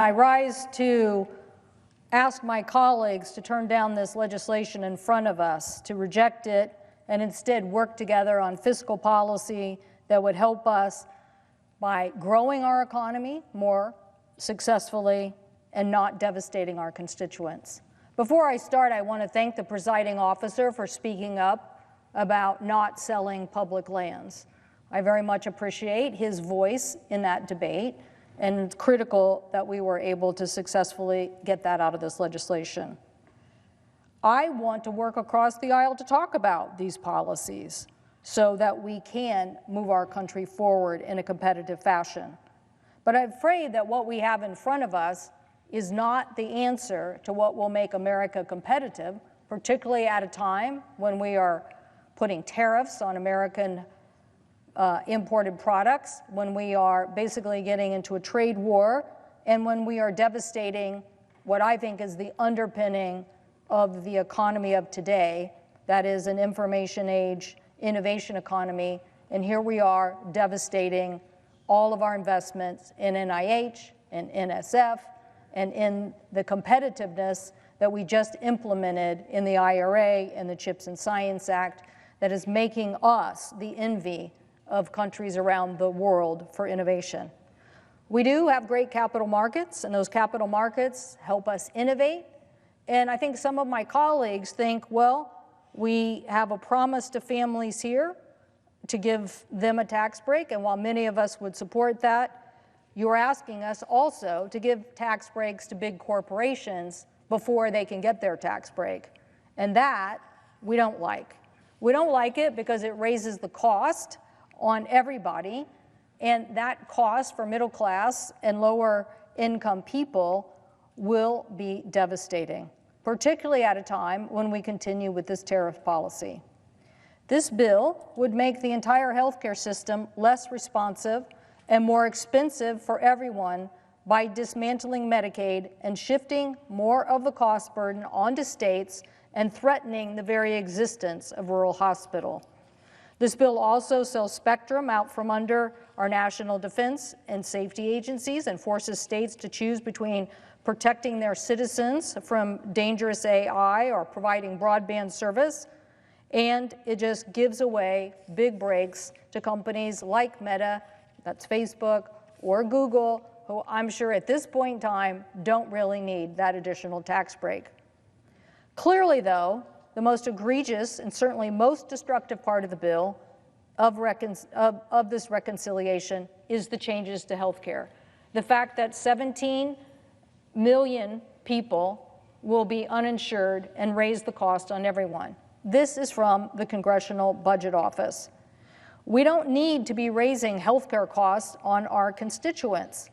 I rise to ask my colleagues to turn down this legislation in front of us, to reject it, and instead work together on fiscal policy that would help us by growing our economy more successfully and not devastating our constituents. Before I start, I want to thank the presiding officer for speaking up about not selling public lands. I very much appreciate his voice in that debate, and it's critical that we were able to successfully get that out of this legislation. I want to work across the aisle to talk about these policies so that we can move our country forward in a competitive fashion. But I'm afraid that what we have in front of us is not the answer to what will make America competitive, particularly at a time when we are putting tariffs on American imported products, when we are basically getting into a trade war, and when we are devastating what I think is the underpinning of the economy of today, that is an information age, innovation economy, and here we are devastating all of our investments in NIH, in NSF, and in the competitiveness that we just implemented in the IRA and the CHIPS and Science Act that is making us the envy of countries around the world for innovation. We do have great capital markets, and those capital markets help us innovate. And I think some of my colleagues think, well, we have a promise to families here to give them a tax break, and while many of us would support that, you're asking us also to give tax breaks to big corporations before they can get their tax break. And that we don't like. We don't like it because it raises the cost on everybody, and that cost for middle class and lower income people will be devastating, particularly at a time when we continue with this tariff policy. This bill would make the entire healthcare system less responsive and more expensive for everyone by dismantling Medicaid and shifting more of the cost burden onto states and threatening the very existence of rural hospitals. This bill also sells spectrum out from under our national defense and safety agencies and forces states to choose between protecting their citizens from dangerous AI or providing broadband service, and it just gives away big breaks to companies like Meta, that's Facebook, or Google, who I'm sure at this point in time don't really need that additional tax break. Clearly, though, the most egregious and certainly most destructive part of the bill of this reconciliation is the changes to health care. The fact that 17 million people will be uninsured and raise the cost on everyone. This is from the Congressional Budget Office. We don't need to be raising health care costs on our constituents.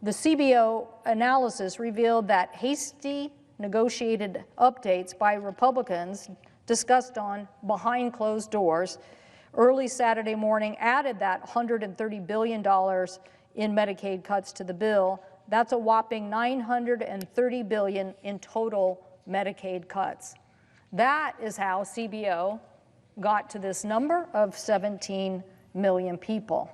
The CBO analysis revealed that hasty negotiated updates by Republicans discussed on behind closed doors early Saturday morning added that $130 billion in Medicaid cuts to the bill. That's a whopping $930 billion in total Medicaid cuts. That is how CBO got to this number of 17 million people.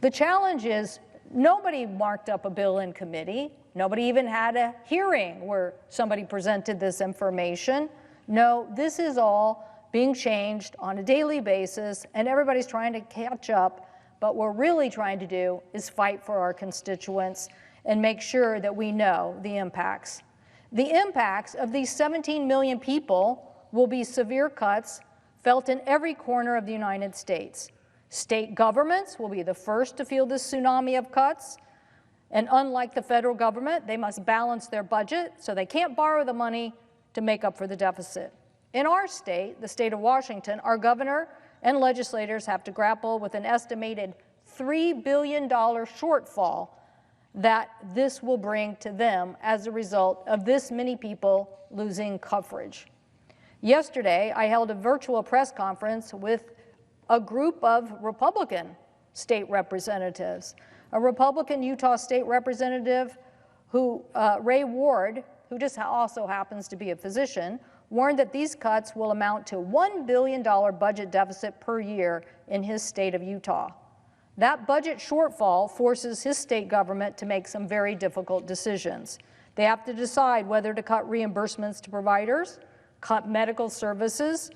The challenge is nobody marked up a bill in committee. Nobody even had a hearing where somebody presented this information. No, this is all being changed on a daily basis, and everybody's trying to catch up, but what we're really trying to do is fight for our constituents and make sure that we know the impacts. The impacts of these 17 million people will be severe cuts felt in every corner of the United States. State governments will be the first to feel this tsunami of cuts. And unlike the federal government, they must balance their budget, so they can't borrow the money to make up for the deficit. In our state, the state of Washington, our governor and legislators have to grapple with an estimated $3 billion shortfall that this will bring to them as a result of this many people losing coverage. Yesterday, I held a virtual press conference with a group of Republican state representatives. A Republican Utah state representative who, Ray Ward, who just also happens to be a physician, warned that these cuts will amount to $1 billion budget deficit per year in his state of Utah. That budget shortfall forces his state government to make some very difficult decisions. They have to decide whether to cut reimbursements to providers, cut medical services,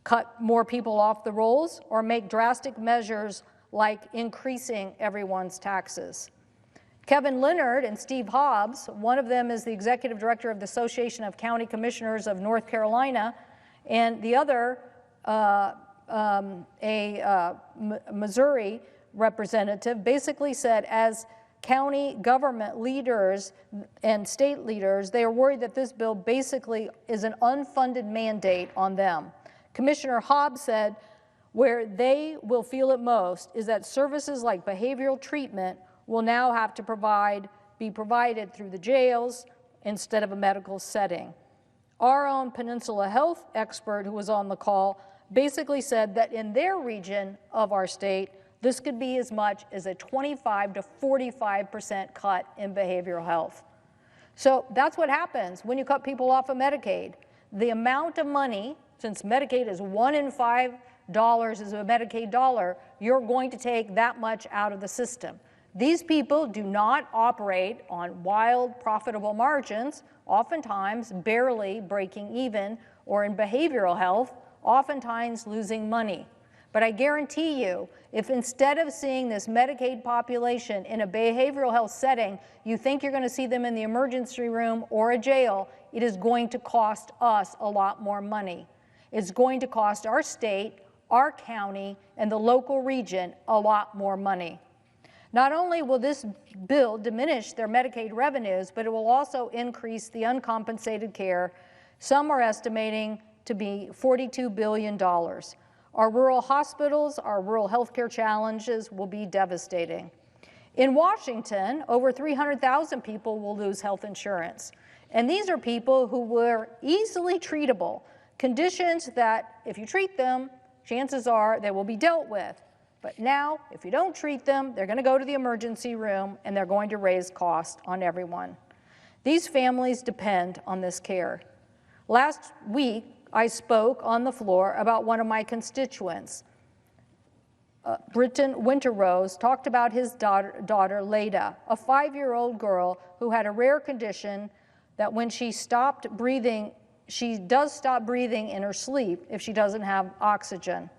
cut more people off the rolls, or make drastic measures like increasing everyone's taxes. Kevin Leonard and Steve Hobbs, one of them is the executive director of the Association of County Commissioners of North Carolina, and the other, Missouri representative, basically said as county government leaders and state leaders, they are worried that this bill basically is an unfunded mandate on them. Commissioner Hobbs said, where they will feel it most is that services like behavioral treatment will now have to be provided through the jails instead of a medical setting. Our own Peninsula Health expert who was on the call basically said that in their region of our state, this could be as much as a 25 to 45% cut in behavioral health. So that's what happens when you cut people off of Medicaid. The amount of money, since Medicaid is $1 in $5 is a Medicaid dollar, you're going to take that much out of the system. These people do not operate on wild, profitable margins, oftentimes barely breaking even, or in behavioral health, oftentimes losing money. But I guarantee you, if instead of seeing this Medicaid population in a behavioral health setting, you think you're going to see them in the emergency room or a jail, it is going to cost us a lot more money. It's going to cost our state, our county, and the local region a lot more money. Not only will this bill diminish their Medicaid revenues, but it will also increase the uncompensated care. Some are estimating to be $42 billion. Our rural hospitals, our rural healthcare challenges will be devastating. In Washington, over 300,000 people will lose health insurance. And these are people who were easily treatable, conditions that if you treat them, chances are they will be dealt with. But now, if you don't treat them, they're going to go to the emergency room and they're going to raise costs on everyone. These families depend on this care. Last week, I spoke on the floor about one of my constituents. Britton Winterrose talked about his daughter Leda, a 5-year-old girl who had a rare condition that when she stopped breathing, she does stop breathing in her sleep if she doesn't have oxygen.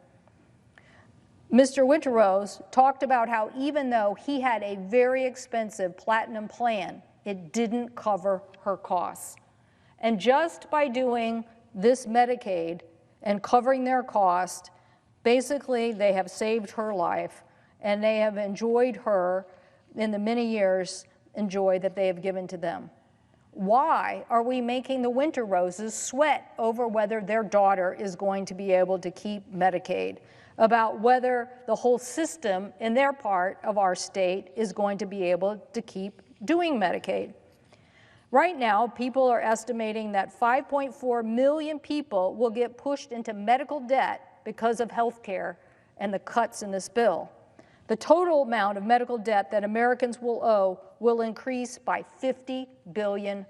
Mr. Winterrose talked about how even though he had a very expensive platinum plan, it didn't cover her costs. And just by doing this Medicaid and covering their cost, basically they have saved her life and they have enjoyed her in the many years enjoy that they have given to them. Why are we making the Winterroses sweat over whether their daughter is going to be able to keep Medicaid, about whether the whole system in their part of our state is going to be able to keep doing Medicaid? Right now, people are estimating that 5.4 million people will get pushed into medical debt because of health care and the cuts in this bill. The total amount of medical debt that Americans will owe will increase by $50 billion.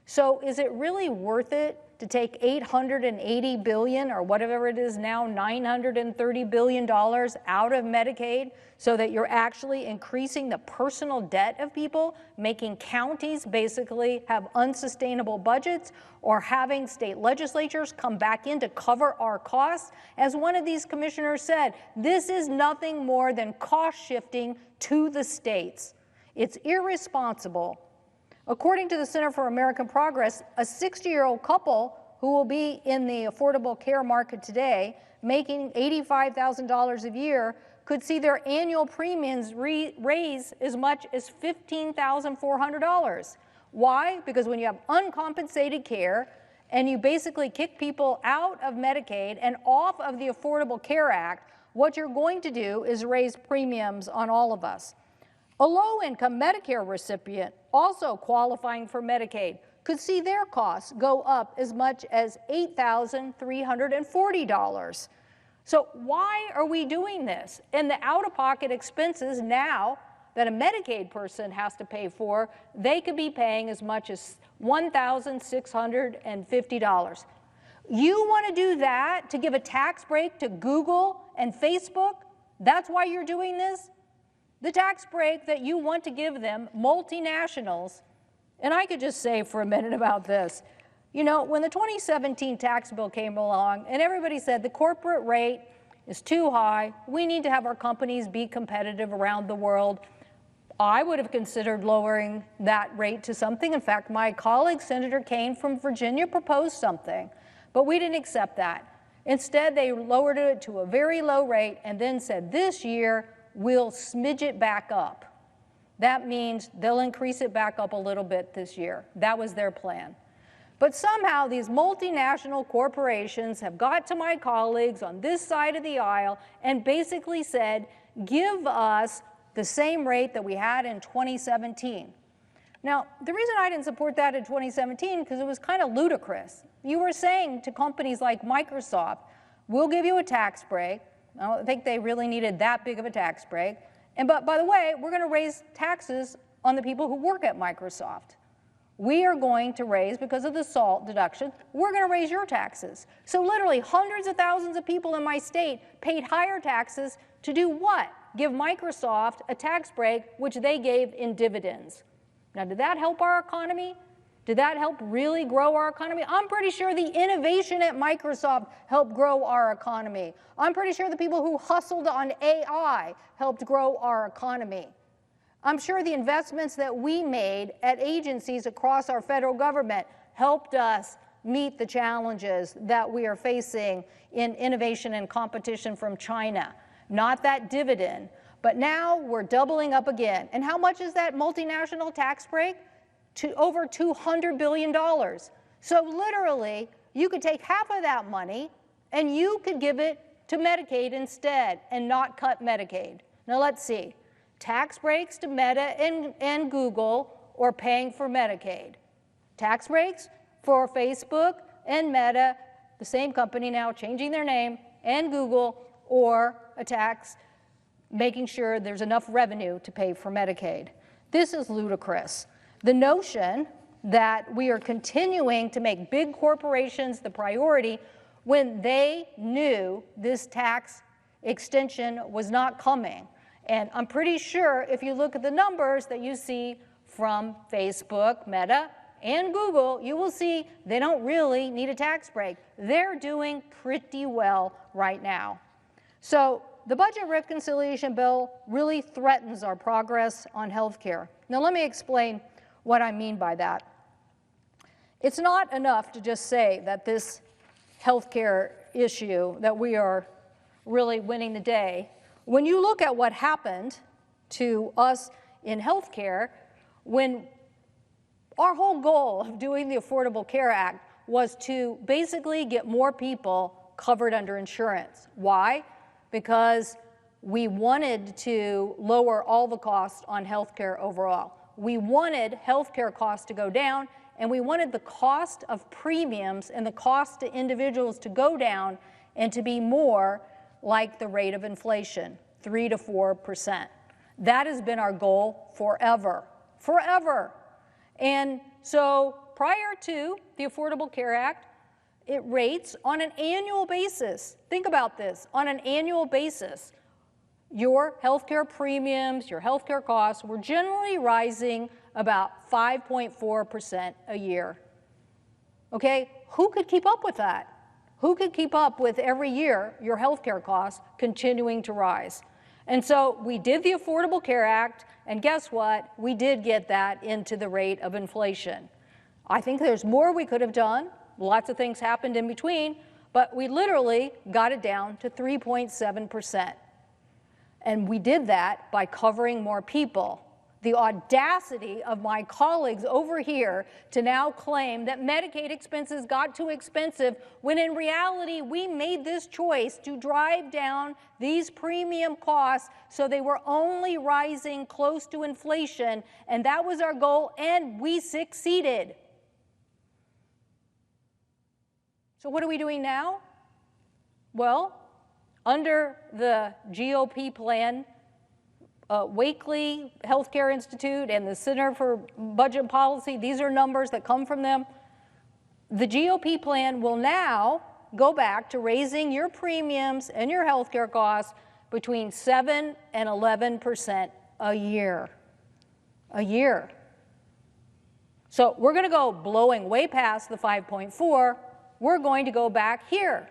So is it really worth it to take $880 billion, or whatever it is now, $930 billion out of Medicaid so that you're actually increasing the personal debt of people, making counties basically have unsustainable budgets, or having state legislatures come back in to cover our costs? As one of these commissioners said, this is nothing more than cost shifting to the states. It's irresponsible. According to the Center for American Progress, a 60-year-old couple who will be in the affordable care market today, making $85,000 a year, could see their annual premiums raise as much as $15,400. Why? Because when you have uncompensated care and you basically kick people out of Medicaid and off of the Affordable Care Act, what you're going to do is raise premiums on all of us. A low-income Medicare recipient also qualifying for Medicaid could see their costs go up as much as $8,340. So why are we doing this? And the out-of-pocket expenses now that a Medicaid person has to pay for, they could be paying as much as $1,650. You want to do that to give a tax break to Google and Facebook? That's why you're doing this? The tax break that you want to give them, multinationals, and I could just say for a minute about this. You know, when the 2017 tax bill came along and everybody said the corporate rate is too high, we need to have our companies be competitive around the world, I would have considered lowering that rate to something. In fact, my colleague, Senator Kaine from Virginia, proposed something, but we didn't accept that. Instead, they lowered it to a very low rate and then said, this year, we'll smidge it back up. That means they'll increase it back up a little bit this year. That was their plan. But somehow these multinational corporations have got to my colleagues on this side of the aisle and basically said, give us the same rate that we had in 2017. Now, the reason I didn't support that in 2017 because it was kind of ludicrous. You were saying to companies like Microsoft, we'll give you a tax break. I don't think they really needed that big of a tax break. But by the way, we're going to raise taxes on the people who work at Microsoft. We are going to raise, because of the SALT deduction, we're going to raise your taxes. So literally hundreds of thousands of people in my state paid higher taxes to do what? Give Microsoft a tax break, which they gave in dividends. Now, did that help our economy? Did that help really grow our economy? I'm pretty sure the innovation at Microsoft helped grow our economy. I'm pretty sure the people who hustled on AI helped grow our economy. I'm sure the investments that we made at agencies across our federal government helped us meet the challenges that we are facing in innovation and competition from China. Not that dividend, but now we're doubling up again. And how much is that multinational tax break? To over $200 billion. So literally, you could take half of that money and you could give it to Medicaid instead and not cut Medicaid. Now let's see. Tax breaks to Meta and Google or paying for Medicaid. Tax breaks for Facebook and Meta, the same company now changing their name, and Google, or a tax making sure there's enough revenue to pay for Medicaid. This is ludicrous. The notion that we are continuing to make big corporations the priority when they knew this tax extension was not coming. And I'm pretty sure if you look at the numbers that you see from Facebook, Meta, and Google, you will see they don't really need a tax break. They're doing pretty well right now. So the budget reconciliation bill really threatens our progress on health care. Now let me explain what I mean by that. It's not enough to just say that this health care issue, that we are really winning the day. When you look at what happened to us in health care, when our whole goal of doing the Affordable Care Act was to basically get more people covered under insurance. Why? Because we wanted to lower all the costs on health care overall. We wanted health care costs to go down, and we wanted the cost of premiums and the cost to individuals to go down and to be more like the rate of inflation, 3 to 4%. That has been our goal forever, forever. And so prior to the Affordable Care Act, it rates on an annual basis. Think about this, on an annual basis. Your healthcare premiums, your healthcare costs were generally rising about 5.4% a year. Okay, who could keep up with that? Who could keep up with every year your healthcare costs continuing to rise? And so we did the Affordable Care Act, and guess what? We did get that into the rate of inflation. I think there's more we could have done. Lots of things happened in between, but we literally got it down to 3.7%. And we did that by covering more people. The audacity of my colleagues over here to now claim that Medicaid expenses got too expensive, when in reality we made this choice to drive down these premium costs so they were only rising close to inflation, and that was our goal, and we succeeded. So what are we doing now? Well, under the GOP plan, Wakely Healthcare Institute and the Center for Budget Policy, these are numbers that come from them. The GOP plan will now go back to raising your premiums and your healthcare costs between 7 and 11% a year. A year. So we're going to go blowing way past the 5.4. We're going to go back here.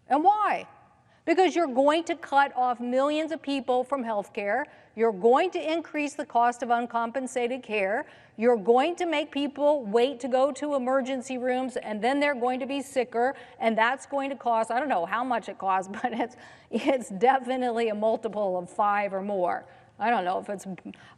And why? Because you're going to cut off millions of people from health care. You're going to increase the cost of uncompensated care. You're going to make people wait to go to emergency rooms, and then they're going to be sicker, and that's going to cost, I don't know how much it costs, but it's definitely a multiple of 5 or more. I don't know if it's,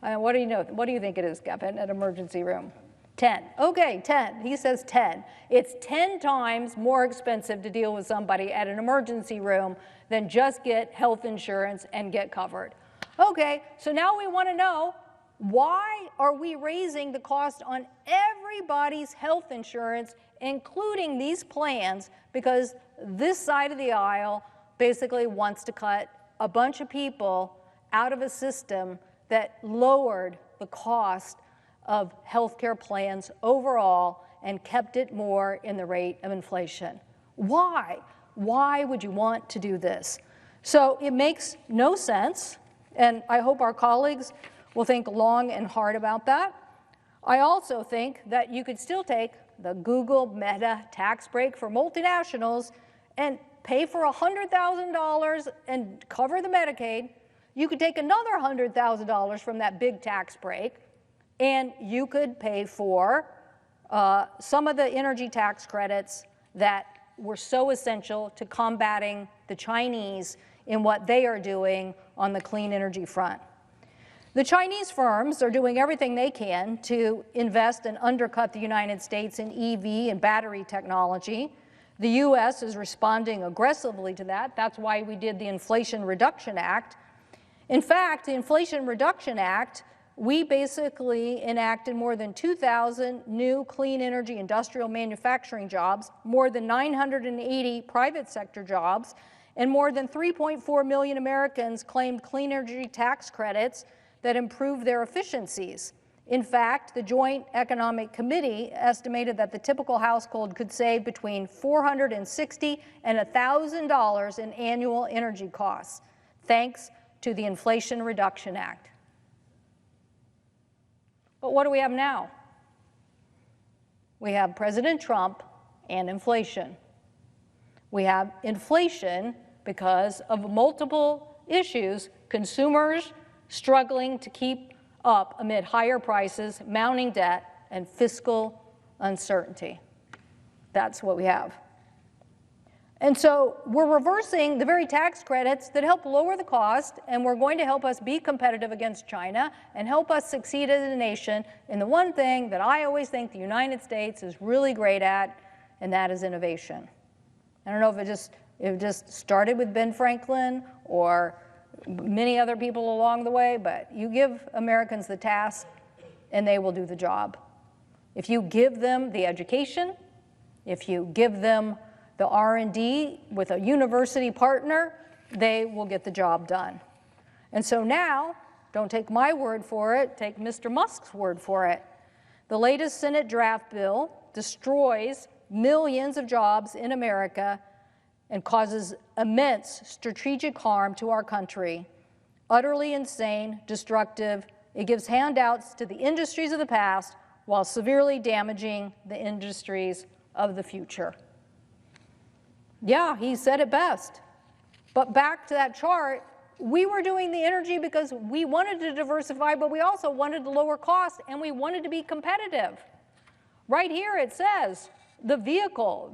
what do you know? What do you think it is, Kevin, at emergency room? 10. Okay, 10. He says 10. It's 10 times more expensive to deal with somebody at an emergency room than just get health insurance and get covered. Okay, so now we want to know, why are we raising the cost on everybody's health insurance, including these plans? Because this side of the aisle basically wants to cut a bunch of people out of a system that lowered the cost of healthcare plans overall and kept it more in the rate of inflation. Why? Why would you want to do this? So it makes no sense, and I hope our colleagues will think long and hard about that. I also think that you could still take the Google Meta tax break for multinationals and pay for $100,000 and cover the Medicaid. You could take another $100,000 from that big tax break, and you could pay for some of the energy tax credits that were so essential to combating the Chinese in what they are doing on the clean energy front. The Chinese firms are doing everything they can to invest and undercut the United States in EV and battery technology. The U.S. is responding aggressively to that. That's why we did the Inflation Reduction Act. In fact, the Inflation Reduction Act, we basically enacted more than 2,000 new clean energy industrial manufacturing jobs, more than 980 private sector jobs, and more than 3.4 million Americans claimed clean energy tax credits that improve their efficiencies. In fact, the Joint Economic Committee estimated that the typical household could save between $460 and $1,000 in annual energy costs, thanks to the Inflation Reduction Act. But what do we have now? We have President Trump and inflation. We have inflation because of multiple issues, consumers struggling to keep up amid higher prices, mounting debt, and fiscal uncertainty. That's what we have. And so we're reversing the very tax credits that help lower the cost, and we're going to help us be competitive against China and help us succeed as a nation in the one thing that I always think the United States is really great at, and that is innovation. I don't know if it just started with Ben Franklin or many other people along the way, but you give Americans the task and they will do the job. If you give them the education, if you give them the R&D with a university partner, they will get the job done. And so now, don't take my word for it, take Mr. Musk's word for it. The latest Senate draft bill destroys millions of jobs in America and causes immense strategic harm to our country. Utterly insane, destructive. It gives handouts to the industries of the past while severely damaging the industries of the future. Yeah, he said it best. But back to that chart, we were doing the energy because we wanted to diversify, but we also wanted to lower costs, and we wanted to be competitive. Right here it says the vehicle.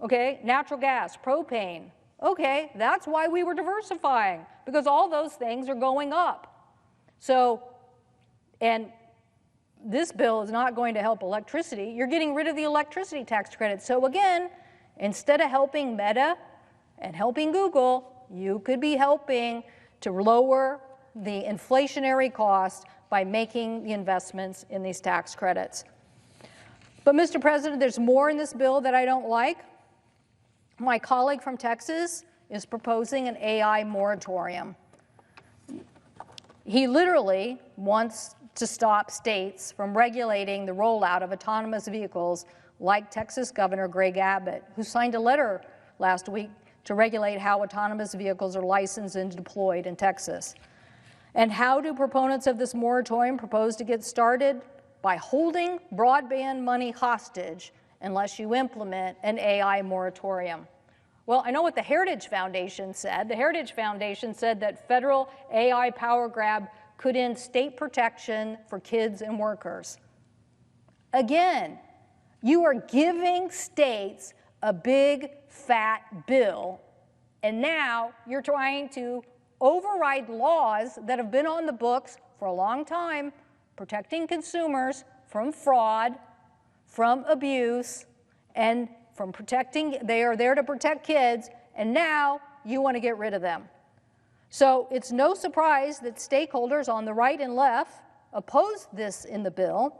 Okay, natural gas, propane. Okay, that's why we were diversifying, because all those things are going up. So, and this bill is not going to help electricity. You're getting rid of the electricity tax credit. So again, instead of helping Meta and helping Google, you could be helping to lower the inflationary cost by making the investments in these tax credits. But Mr. President, there's more in this bill that I don't like. My colleague from Texas is proposing an AI moratorium. He literally wants to stop states from regulating the rollout of autonomous vehicles, like Texas Governor Greg Abbott, who signed a letter last week to regulate how autonomous vehicles are licensed and deployed in Texas. And how do proponents of this moratorium propose to get started? By holding broadband money hostage unless you implement an AI moratorium. Well, I know what the Heritage Foundation said. The Heritage Foundation said that federal AI power grab could end state protection for kids and workers. Again, you are giving states a big, fat bill, and now you're trying to override laws that have been on the books for a long time, protecting consumers from fraud, from abuse, and from protecting, they are there to protect kids, and now you want to get rid of them. So it's no surprise that stakeholders on the right and left opposed this in the bill.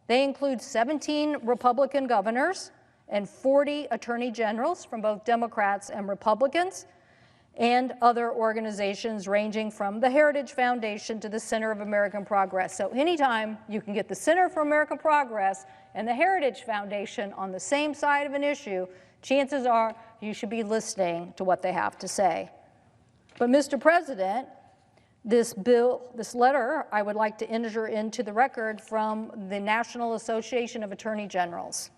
They include 17 Republican governors and 40 attorney generals from both Democrats and Republicans, and other organizations ranging from the Heritage Foundation to the Center of American Progress. So anytime you can get the Center for American Progress and the Heritage Foundation on the same side of an issue, chances are you should be listening to what they have to say. But Mr. President, this letter, I would like to enter into the record from the National Association of Attorney Generals.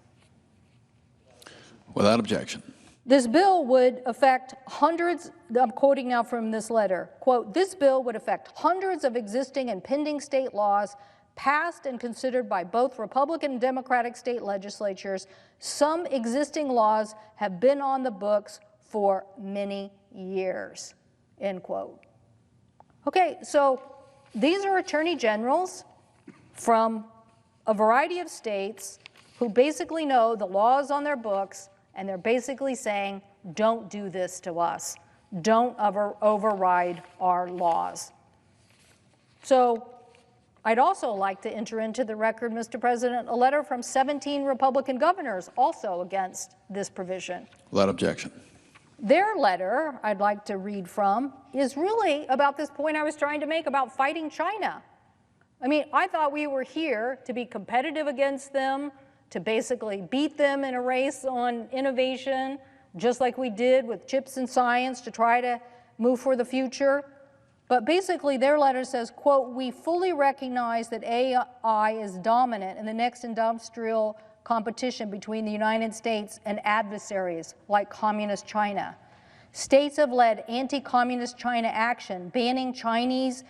Without objection. This bill would affect hundreds, I'm quoting now from this letter, quote, this bill would affect hundreds of existing and pending state laws passed and considered by both Republican and Democratic state legislatures. Some existing laws have been on the books for many years, end quote. Okay, so these are attorney generals from a variety of states who basically know the laws on their books, and they're basically saying, don't do this to us. Don't override our laws. So I'd also like to enter into the record, Mr. President, a letter from 17 Republican governors also against this provision. Without objection. Their letter, I'd like to read from, is really about this point I was trying to make about fighting China. I mean, I thought we were here to be competitive against them, to basically beat them in a race on innovation, just like we did with chips and science to try to move for the future. But basically their letter says, quote, we fully recognize that AI is dominant in the next industrial competition between the United States and adversaries like Communist China. States have led anti-Communist China action, banning Chinese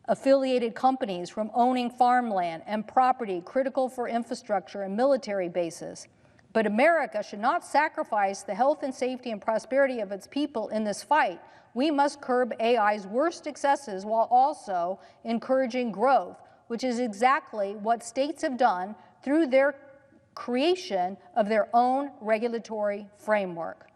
affiliated companies from owning farmland and property critical for infrastructure and military bases. But America should not sacrifice the health and safety and prosperity of its people in this fight. We must curb AI's worst excesses while also encouraging growth, which is exactly what states have done through their creation of their own regulatory framework,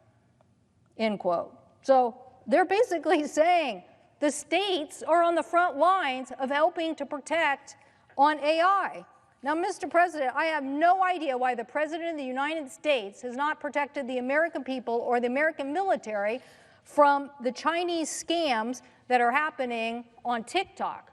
end quote. So they're basically saying the states are on the front lines of helping to protect on AI. Now, Mr. President, I have no idea why the President of the United States has not protected the American people or the American military from the Chinese scams that are happening on TikTok.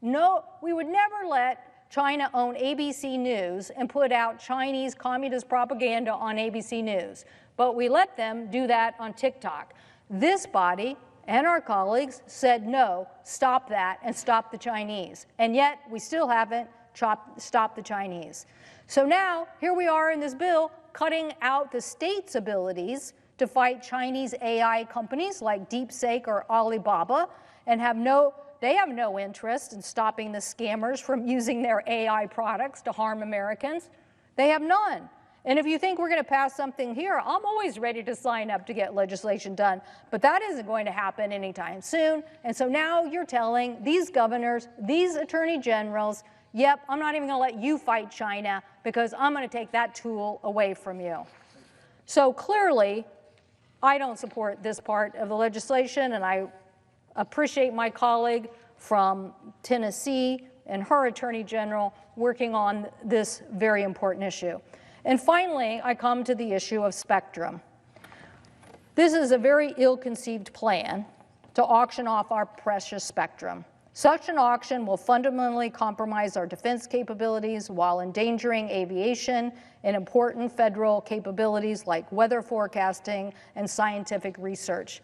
No, we would never let China own ABC News and put out Chinese communist propaganda on ABC News, but we let them do that on TikTok. This body and our colleagues said, no, stop that and stop the Chinese. And yet we still haven't stopped the Chinese. So now here we are in this bill cutting out the state's abilities to fight Chinese AI companies like DeepSeek or Alibaba, and they have no interest in stopping the scammers from using their AI products to harm Americans. They have none. And if you think we're going to pass something here, I'm always ready to sign up to get legislation done. But that isn't going to happen anytime soon. And so now you're telling these governors, these attorney generals, yep, I'm not even going to let you fight China because I'm going to take that tool away from you. So clearly, I don't support this part of the legislation, and I appreciate my colleague from Tennessee and her attorney general working on this very important issue. And finally, I come to the issue of spectrum. This is a very ill-conceived plan to auction off our precious spectrum. Such an auction will fundamentally compromise our defense capabilities while endangering aviation and important federal capabilities like weather forecasting and scientific research.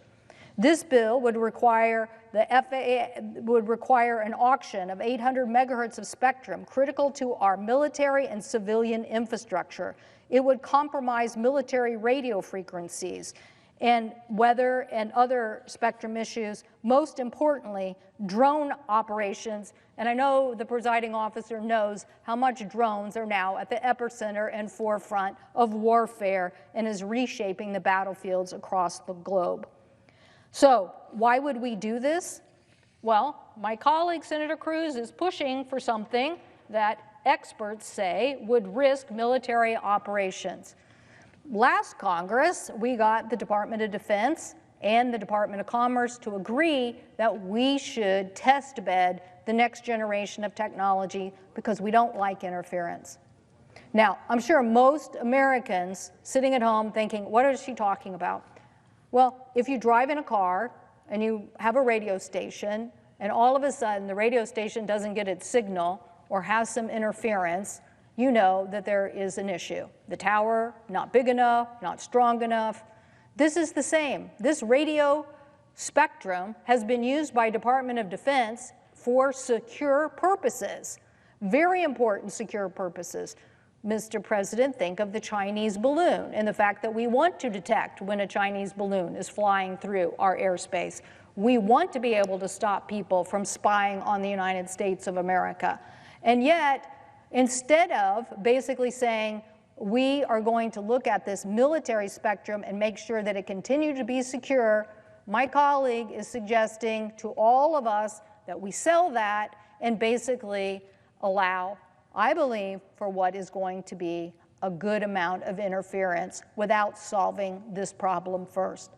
This bill would require the FAA would require an auction of 800 megahertz of spectrum critical to our military and civilian infrastructure. It would compromise military radio frequencies and weather and other spectrum issues, most importantly, drone operations. And I know the presiding officer knows how much drones are now at the epicenter and forefront of warfare and is reshaping the battlefields across the globe. So why would we do this? Well, my colleague, Senator Cruz, is pushing for something that experts say would risk military operations. Last Congress, we got the Department of Defense and the Department of Commerce to agree that we should test bed the next generation of technology because we don't like interference. Now, I'm sure most Americans sitting at home thinking, what is she talking about? Well, if you drive in a car and you have a radio station and all of a sudden the radio station doesn't get its signal or has some interference, you know that there is an issue. The tower, not big enough, not strong enough. This is the same. This radio spectrum has been used by Department of Defense for secure purposes, very important secure purposes. Mr. President, think of the Chinese balloon and the fact that we want to detect when a Chinese balloon is flying through our airspace. We want to be able to stop people from spying on the United States of America. And yet, instead of basically saying, we are going to look at this military spectrum and make sure that it continues to be secure, my colleague is suggesting to all of us that we sell that and basically allow, I believe, for what is going to be a good amount of interference without solving this problem first.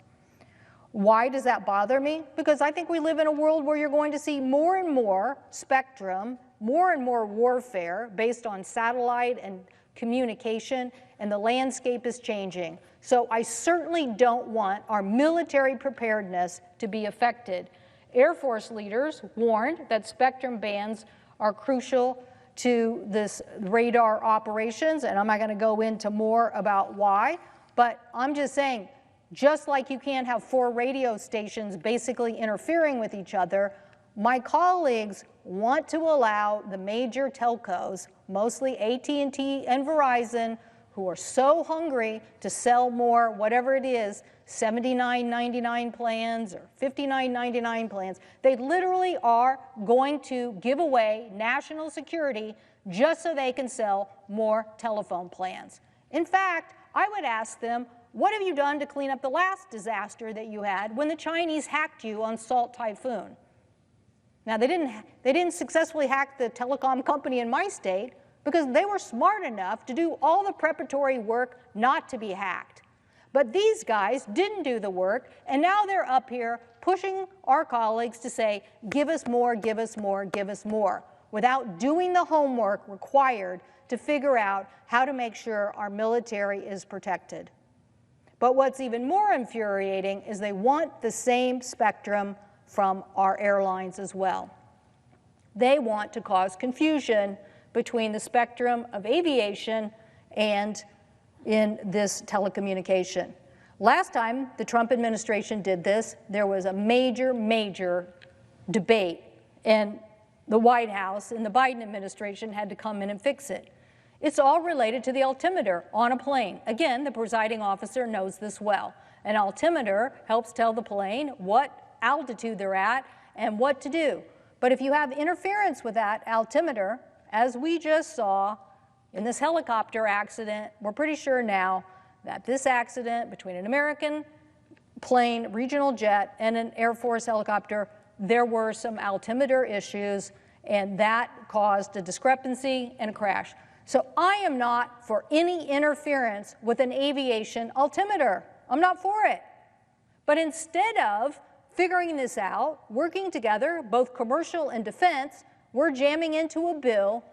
Why does that bother me? Because I think we live in a world where you're going to see more and more spectrum, more and more warfare based on satellite and communication, and the landscape is changing. So I certainly don't want our military preparedness to be affected. Air Force leaders warned that spectrum bands are crucial to this radar operations, and I'm not going to go into more about why, but I'm just saying, just like you can't have 4 radio stations basically interfering with each other, my colleagues want to allow the major telcos, mostly AT&T and Verizon, who are so hungry to sell more, whatever it is, $79.99 plans or $59.99 plans. They literally are going to give away national security just so they can sell more telephone plans. In fact, I would ask them, what have you done to clean up the last disaster that you had when the Chinese hacked you on Salt Typhoon? Now, they didn't successfully hack the telecom company in my state because they were smart enough to do all the preparatory work not to be hacked. But these guys didn't do the work, and now they're up here pushing our colleagues to say, give us more, give us more, give us more, without doing the homework required to figure out how to make sure our military is protected. But what's even more infuriating is they want the same spectrum from our airlines as well. They want to cause confusion between the spectrum of aviation and in this telecommunication. Last time the Trump administration did this, there was a major debate, and the White House and the Biden administration had to come in and fix it. It's all related to the altimeter on a plane. Again, the presiding officer knows this well. An altimeter helps tell the plane what altitude they're at and what to do. But if you have interference with that altimeter, as we just saw in this helicopter accident, we're pretty sure now that this accident between an American plane, regional jet, and an Air Force helicopter, there were some altimeter issues, and that caused a discrepancy and a crash. So I am not for any interference with an aviation altimeter. I'm not for it. But instead of figuring this out, working together, both commercial and defense, we're jamming into a bill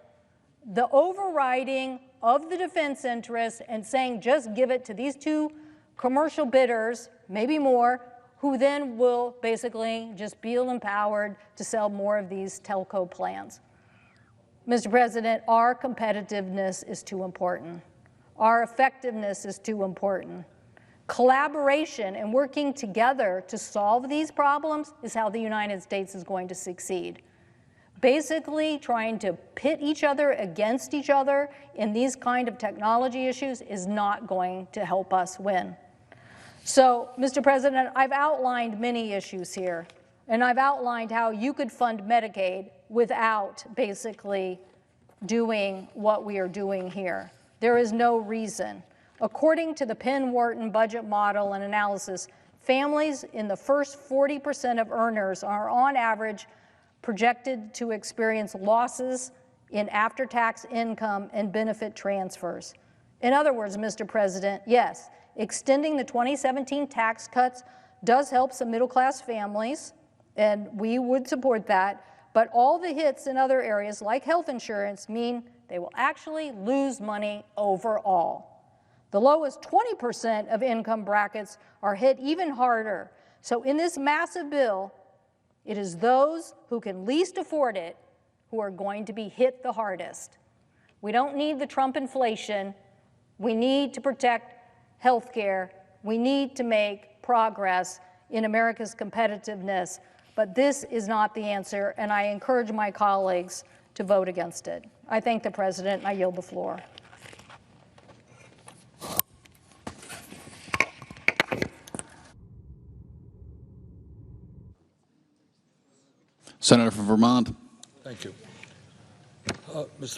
the overriding of the defense interests and saying just give it to these 2 commercial bidders, maybe more, who then will basically just feel empowered to sell more of these telco plans. Mr. President, our competitiveness is too important. Our effectiveness is too important. Collaboration and working together to solve these problems is how the United States is going to succeed. Basically, trying to pit each other against each other in these kind of technology issues is not going to help us win. So, Mr. President, I've outlined many issues here, and I've outlined how you could fund Medicaid without basically doing what we are doing here. There is no reason. According to the Penn-Wharton budget model and analysis, families in the first 40% of earners are on average projected to experience losses in after-tax income and benefit transfers. In other words, Mr. President, yes, extending the 2017 tax cuts does help some middle-class families, and we would support that, but all the hits in other areas, like health insurance, mean they will actually lose money overall. The lowest 20% of income brackets are hit even harder. So in this massive bill, it is those who can least afford it who are going to be hit the hardest. We don't need the Trump inflation. We need to protect health care. We need to make progress in America's competitiveness. But this is not the answer, and I encourage my colleagues to vote against it. I thank the President, and I yield the floor. Senator from Vermont. Thank you. Mr.